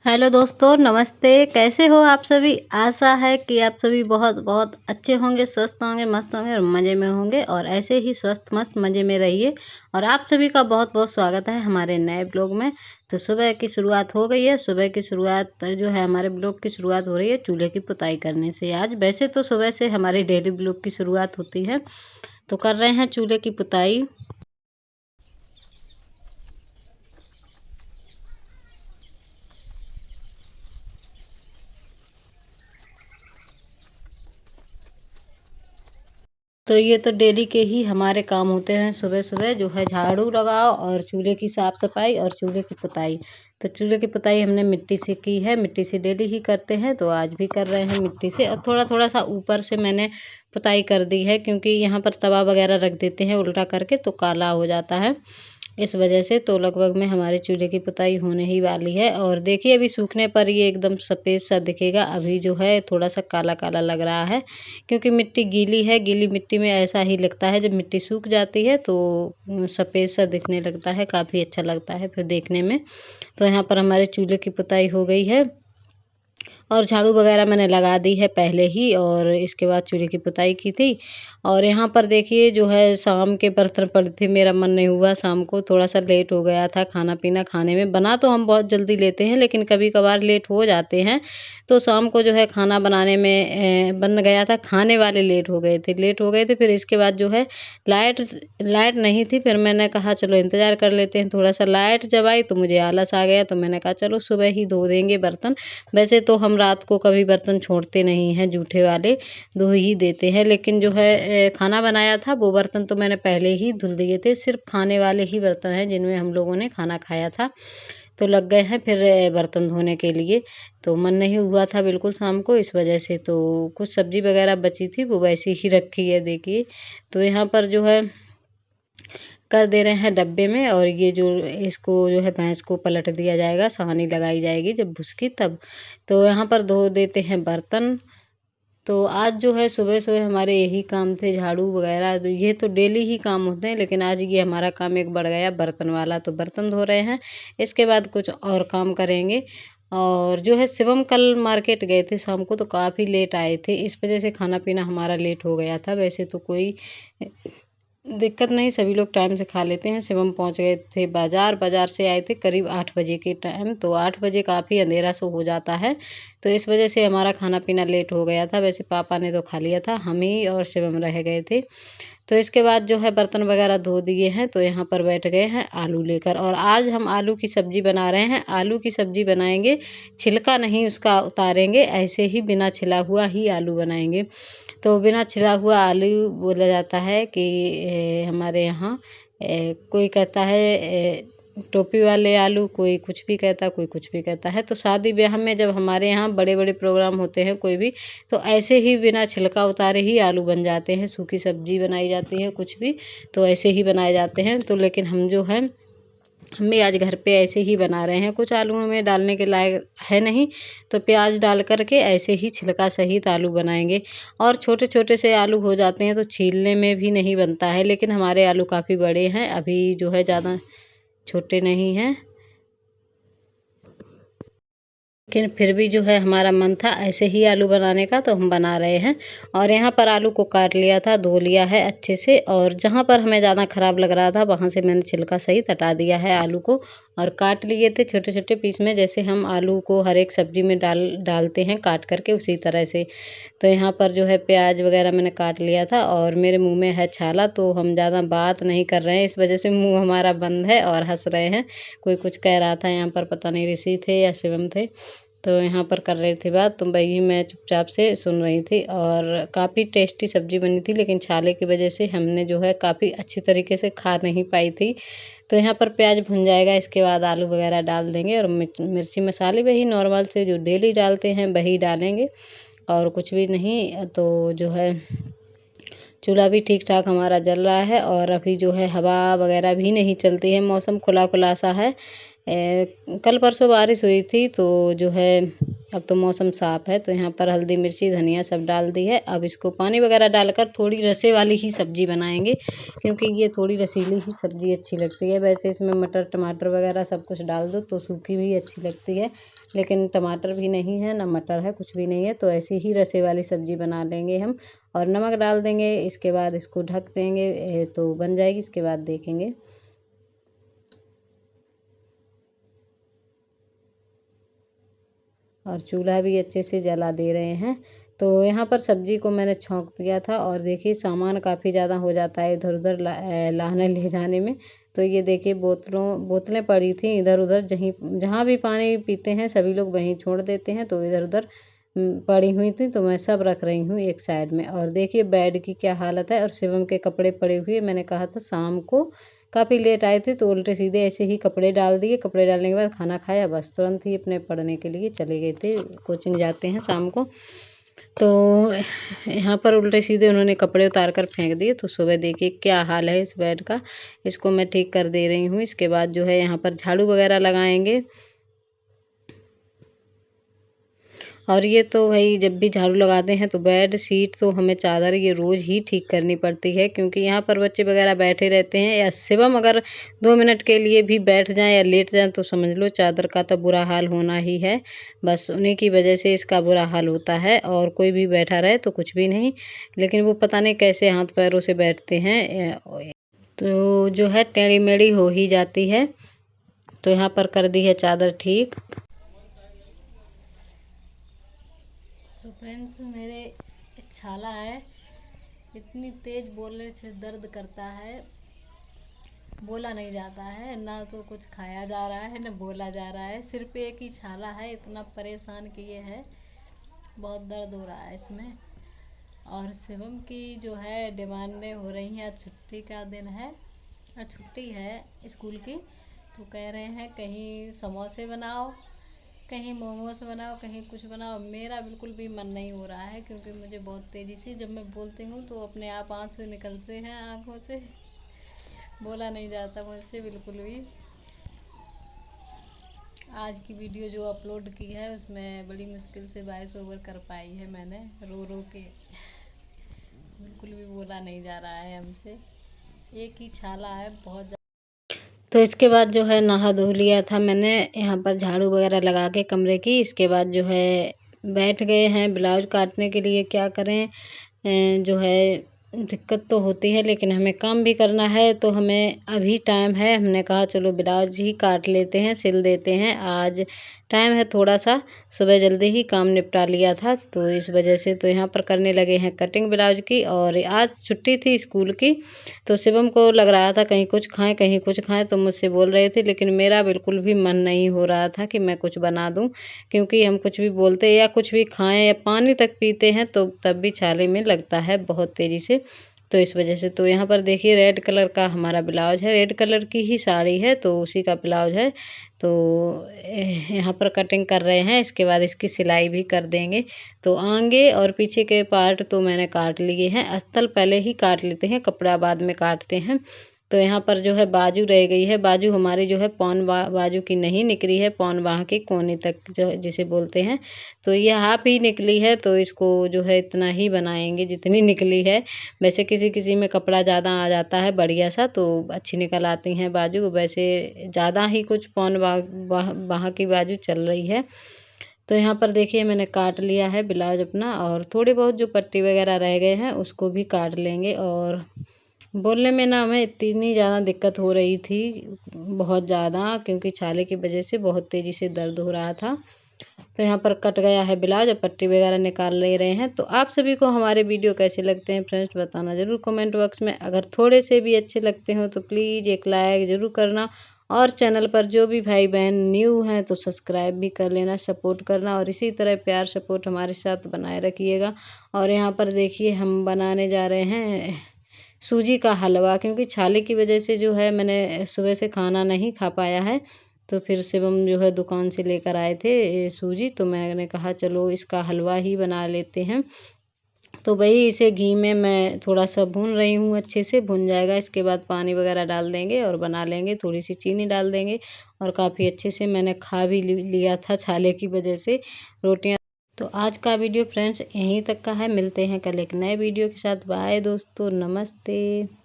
Hello दोस्तों, नमस्ते। कैसे हो आप सभी? आशा है कि आप सभी बहुत बहुत अच्छे होंगे, स्वस्थ होंगे, मस्त होंगे और मज़े में होंगे और ऐसे ही स्वस्थ मस्त मज़े में रहिए। और आप सभी का बहुत बहुत स्वागत है हमारे नए ब्लॉग में। तो सुबह की शुरुआत हो गई है। सुबह की शुरुआत जो है, हमारे ब्लॉग की शुरुआत हो रही है चूल्हे की पुताई करने से। आज वैसे तो सुबह से हमारे डेली ब्लॉग की शुरुआत होती है, तो कर रहे हैं चूल्हे की पुताई। तो ये तो डेली के ही हमारे काम होते हैं। सुबह सुबह जो है झाड़ू लगाओ और चूल्हे की साफ सफाई और चूल्हे की पुताई। तो चूल्हे की पुताई हमने मिट्टी से की है, मिट्टी से डेली ही करते हैं, तो आज भी कर रहे हैं मिट्टी से। और थोड़ा थोड़ा सा ऊपर से मैंने पुताई कर दी है, क्योंकि यहाँ पर तवा वगैरह रख देते हैं उल्टा करके तो काला हो जाता है। इस वजह से तो लगभग में हमारे चूल्हे की पुताई होने ही वाली है। और देखिए, अभी सूखने पर ये एकदम सफ़ेद सा दिखेगा। अभी जो है थोड़ा सा काला काला लग रहा है, क्योंकि मिट्टी गीली है। गीली मिट्टी में ऐसा ही लगता है, जब मिट्टी सूख जाती है तो सफ़ेद सा दिखने लगता है, काफ़ी अच्छा लगता है फिर देखने में। तो यहाँ पर हमारे चूल्हे की पुताई हो गई है और झाड़ू वगैरह मैंने लगा दी है पहले ही, और इसके बाद चूल्हे की पुताई की थी। और यहाँ पर देखिए जो है, शाम के बर्तन पड़े थे, मेरा मन नहीं हुआ शाम को, थोड़ा सा लेट हो गया था खाना पीना खाने में। बना तो हम बहुत जल्दी लेते हैं, लेकिन कभी कभार लेट हो जाते हैं। तो शाम को जो है खाना बनाने में बन गया था, खाने वाले लेट हो गए थे। फिर इसके बाद जो है लाइट लाइट नहीं थी। फिर मैंने कहा चलो इंतज़ार कर लेते हैं थोड़ा सा। लाइट जब आई तो मुझे आलस आ गया, तो मैंने कहा चलो सुबह ही धो देंगे बर्तन। वैसे तो हम रात को कभी बर्तन छोड़ते नहीं हैं, जूठे वाले धो ही देते हैं। लेकिन जो है खाना बनाया था वो बर्तन तो मैंने पहले ही धुल दिए थे। सिर्फ खाने वाले ही बर्तन हैं जिनमें हम लोगों ने खाना खाया था। तो लग गए हैं फिर बर्तन धोने के लिए। तो मन नहीं हुआ था बिल्कुल शाम को, इस वजह से तो कुछ सब्जी वगैरह बची थी वो वैसे ही रखी है देखिए। तो यहाँ पर जो है कर दे रहे हैं डब्बे में। और ये जो इसको जो है भैंस को पलट दिया जाएगा, सानी लगाई जाएगी जब भुसकी तब। तो यहाँ पर धो देते हैं बर्तन। तो आज जो है सुबह सुबह हमारे यही काम थे, झाड़ू वगैरह। तो ये तो डेली ही काम होते हैं, लेकिन आज ये हमारा काम एक बढ़ गया बर्तन वाला, तो बर्तन धो रहे हैं। इसके बाद कुछ और काम करेंगे। और जो है शिवम कल मार्केट गए थे शाम को, तो काफ़ी लेट आए थे, इस वजह से खाना पीना हमारा लेट हो गया था। वैसे तो कोई दिक्कत नहीं, सभी लोग टाइम से खा लेते हैं। शिवम पहुंच गए थे बाज़ार, बाज़ार से आए थे करीब 8 बजे के टाइम। तो 8 बजे काफ़ी अंधेरा सो हो जाता है, तो इस वजह से हमारा खाना पीना लेट हो गया था। वैसे पापा ने तो खा लिया था, हम ही और शिवम रह गए थे। तो इसके बाद जो है बर्तन वगैरह धो दिए हैं, तो यहाँ पर बैठ गए हैं आलू लेकर। और आज हम आलू की सब्ज़ी बना रहे हैं। आलू की सब्ज़ी बनाएंगे, छिलका नहीं उसका उतारेंगे, ऐसे ही बिना छिला हुआ ही आलू बनाएंगे। तो बिना छिला हुआ आलू बोला जाता है कि हमारे यहाँ कोई कहता है टोपी वाले आलू, कोई कुछ भी कहता है, कोई कुछ भी कहता है। तो शादी ब्याह में जब हमारे यहाँ बड़े बड़े प्रोग्राम होते हैं कोई भी, तो ऐसे ही बिना छिलका उतारे ही आलू बन जाते हैं। सूखी सब्जी बनाई जाती है कुछ भी, तो ऐसे ही बनाए जाते हैं। तो लेकिन हम जो है, हम भी आज घर पे ऐसे ही बना रहे हैं। कुछ आलूओं में डालने के लायक है नहीं, तो प्याज डाल कर के ऐसे ही छिलका सहित आलू बनाएंगे। और छोटे छोटे से आलू हो जाते हैं तो छीलने में भी नहीं बनता है, लेकिन हमारे आलू काफ़ी बड़े हैं, अभी जो है ज़्यादा छोटे नहीं हैं। लेकिन फिर भी जो है हमारा मन था ऐसे ही आलू बनाने का, तो हम बना रहे हैं। और यहाँ पर आलू को काट लिया था, धो लिया है अच्छे से, और जहाँ पर हमें ज़्यादा ख़राब लग रहा था वहाँ से मैंने छिलका सहित हटा दिया है आलू को। और काट लिए थे छोटे छोटे पीस में, जैसे हम आलू को हर एक सब्ज़ी में डालते हैं काट करके, उसी तरह से। तो यहाँ पर जो है प्याज वगैरह मैंने काट लिया था। और मेरे मुँह में है छाला, तो हम ज़्यादा बात नहीं कर रहे हैं, इस वजह से मुँह हमारा बंद है और हँस रहे हैं। कोई कुछ कह रहा था यहाँ पर, पता नहीं ऋषि थे या शिवम थे, तो यहाँ पर कर रही थी बात, तो वही मैं चुपचाप से सुन रही थी। और काफ़ी टेस्टी सब्ज़ी बनी थी, लेकिन छाले की वजह से हमने जो है काफ़ी अच्छी तरीके से खा नहीं पाई थी। तो यहाँ पर प्याज भुन जाएगा, इसके बाद आलू वगैरह डाल देंगे। और मिर्ची मसाले वही नॉर्मल से जो डेली डालते हैं वही डालेंगे, और कुछ भी नहीं। तो जो है चूल्हा भी ठीक ठाक हमारा जल रहा है। और अभी जो है हवा वगैरह भी नहीं चलती है, मौसम खुला खुला सा है। कल परसों बारिश हुई थी, तो जो है अब तो मौसम साफ़ है, तो यहाँ पर हल्दी मिर्ची धनिया सब डाल दी है। अब इसको पानी वगैरह डालकर थोड़ी रसे वाली ही सब्ज़ी बनाएंगे, क्योंकि ये थोड़ी रसीली ही सब्ज़ी अच्छी लगती है। वैसे इसमें मटर टमाटर वगैरह सब कुछ डाल दो तो सूखी भी अच्छी लगती है, लेकिन टमाटर भी नहीं है ना मटर है, कुछ भी नहीं है, तो ऐसी ही रसे वाली सब्ज़ी बना लेंगे हम। और नमक डाल देंगे, इसके बाद इसको ढक देंगे तो बन जाएगी। इसके बाद देखेंगे। और चूल्हा भी अच्छे से जला दे रहे हैं। तो यहाँ पर सब्ज़ी को मैंने छौंक दिया था और देखिए सामान काफ़ी ज़्यादा हो जाता है इधर उधर लाने ले जाने में। तो ये देखिए बोतलें पड़ी थी इधर उधर, जहाँ भी पानी पीते हैं सभी लोग वहीं छोड़ देते हैं, तो इधर उधर पड़ी हुई थी, तो मैं सब रख रही हूँ एक साइड में। और देखिए बेड की क्या हालत है, और शिवम के कपड़े पड़े हुए। मैंने कहा था शाम को काफ़ी लेट आए थे तो उल्टे सीधे ऐसे ही कपड़े डाल दिए। कपड़े डालने के बाद खाना खाया, बस तुरंत ही अपने पढ़ने के लिए चले गए थे। कोचिंग जाते हैं शाम को, तो यहाँ पर उल्टे सीधे उन्होंने कपड़े उतार कर फेंक दिए। तो सुबह देखिए क्या हाल है इस बेड का, इसको मैं ठीक कर दे रही हूँ। इसके बाद जो है यहाँ पर झाड़ू वगैरह लगाएंगे। और ये तो भाई जब भी झाड़ू लगाते हैं तो बेड शीट तो हमें चादर ये रोज़ ही ठीक करनी पड़ती है, क्योंकि यहाँ पर बच्चे वगैरह बैठे रहते हैं, या शिवम अगर 2 मिनट के लिए भी बैठ जाएं या लेट जाएं तो समझ लो चादर का तो बुरा हाल होना ही है। बस उन्हीं की वजह से इसका बुरा हाल होता है, और कोई भी बैठा रहे तो कुछ भी नहीं, लेकिन वो पता नहीं कैसे हाथ पैरों से बैठते हैं, तो जो है टेढ़ी मेढ़ी हो ही जाती है। तो यहाँ पर कर दी है चादर ठीक। सो फ्रेंड्स, मेरे छाला है, इतनी तेज़ बोलने से दर्द करता है, बोला नहीं जाता है, ना तो कुछ खाया जा रहा है ना बोला जा रहा है। सिर्फ एक ही छाला है, इतना परेशान किए है, बहुत दर्द हो रहा है इसमें। और शिवम की जो है डिमांडें हो रही हैं, आज छुट्टी का दिन है, आज छुट्टी है स्कूल की, तो कह रहे हैं कहीं समोसे बनाओ, कहीं मोमोस बनाओ, कहीं कुछ बनाओ। मेरा बिल्कुल भी मन नहीं हो रहा है, क्योंकि मुझे बहुत तेज़ी से जब मैं बोलती हूँ तो अपने आप आंसू निकलते हैं आँखों से, बोला नहीं जाता मुझसे बिल्कुल भी। आज की वीडियो जो अपलोड की है उसमें बड़ी मुश्किल से वॉइस ओवर कर पाई है मैंने, रो रो के, बिल्कुल भी बोला नहीं जा रहा है हमसे, एक ही छाला है बहुत। तो इसके बाद जो है नहा धो लिया था मैंने, यहाँ पर झाड़ू वगैरह लगा के कमरे की। इसके बाद जो है बैठ गए हैं ब्लाउज काटने के लिए। क्या करें, जो है दिक्कत तो होती है, लेकिन हमें काम भी करना है, तो हमें अभी टाइम है, हमने कहा चलो ब्लाउज ही काट लेते हैं, सिल देते हैं। आज टाइम है थोड़ा सा, सुबह जल्दी ही काम निपटा लिया था, तो इस वजह से तो यहाँ पर करने लगे हैं कटिंग ब्लाउज की। और आज छुट्टी थी स्कूल की, तो शिवम को लग रहा था कहीं कुछ खाएं कहीं कुछ खाएं, तो मुझसे बोल रहे थे, लेकिन मेरा बिल्कुल भी मन नहीं हो रहा था कि मैं कुछ बना दूं, क्योंकि हम कुछ भी बोलते या कुछ भी खाएं या पानी तक पीते हैं तो तब भी छाले में लगता है बहुत तेज़ी से। तो इस वजह से तो यहाँ पर देखिए रेड कलर का हमारा ब्लाउज है, रेड कलर की ही साड़ी है, तो उसी का ब्लाउज है। तो यहाँ पर कटिंग कर रहे हैं, इसके बाद इसकी सिलाई भी कर देंगे। तो आगे और पीछे के पार्ट तो मैंने काट लिए हैं, अस्तर पहले ही काट लेते हैं, कपड़ा बाद में काटते हैं। तो यहाँ पर जो है बाजू रह गई है, बाजू हमारी जो है पौन बाजू की नहीं निकली है, पौन बाह की कोने तक जो जिसे बोलते हैं, तो ये हाफ ही निकली है। तो इसको जो है इतना ही बनाएंगे जितनी निकली है। वैसे किसी किसी में कपड़ा ज़्यादा आ जाता है बढ़िया सा, तो अच्छी निकल आती हैं बाजू, वैसे ज़्यादा ही कुछ पौन बाह की बाजू चल रही है। तो यहाँ पर देखिए मैंने काट लिया है ब्लाउज अपना, और थोड़ी बहुत जो पट्टी वगैरह रह गए हैं उसको भी काट लेंगे। और बोलने में ना हमें इतनी ज़्यादा दिक्कत हो रही थी, बहुत ज़्यादा, क्योंकि छाले की वजह से बहुत तेज़ी से दर्द हो रहा था। तो यहाँ पर कट गया है ब्लाउज, अब पट्टी वगैरह निकाल ले रहे हैं। तो आप सभी को हमारे वीडियो कैसे लगते हैं फ्रेंड्स, बताना ज़रूर कमेंट बॉक्स में। अगर थोड़े से भी अच्छे लगते हो तो प्लीज़ एक लाइक ज़रूर करना, और चैनल पर जो भी भाई बहन न्यू हैं तो सब्सक्राइब भी कर लेना, सपोर्ट करना, और इसी तरह प्यार सपोर्ट हमारे साथ बनाए रखिएगा। और यहाँ पर देखिए हम बनाने जा रहे हैं सूजी का हलवा, क्योंकि छाले की वजह से जो है मैंने सुबह से खाना नहीं खा पाया है। तो फिर शिवम जो है दुकान से लेकर आए थे सूजी, तो मैंने कहा चलो इसका हलवा ही बना लेते हैं। तो वही इसे घी में मैं थोड़ा सा भून रही हूँ, अच्छे से भुन जाएगा। इसके बाद पानी वगैरह डाल देंगे और बना लेंगे, थोड़ी सी चीनी डाल देंगे। और काफ़ी अच्छे से मैंने खा भी लिया था छाले की वजह से रोटियाँ। तो आज का वीडियो फ्रेंड्स यहीं तक का है। मिलते हैं कल एक नए वीडियो के साथ। बाय दोस्तों, नमस्ते।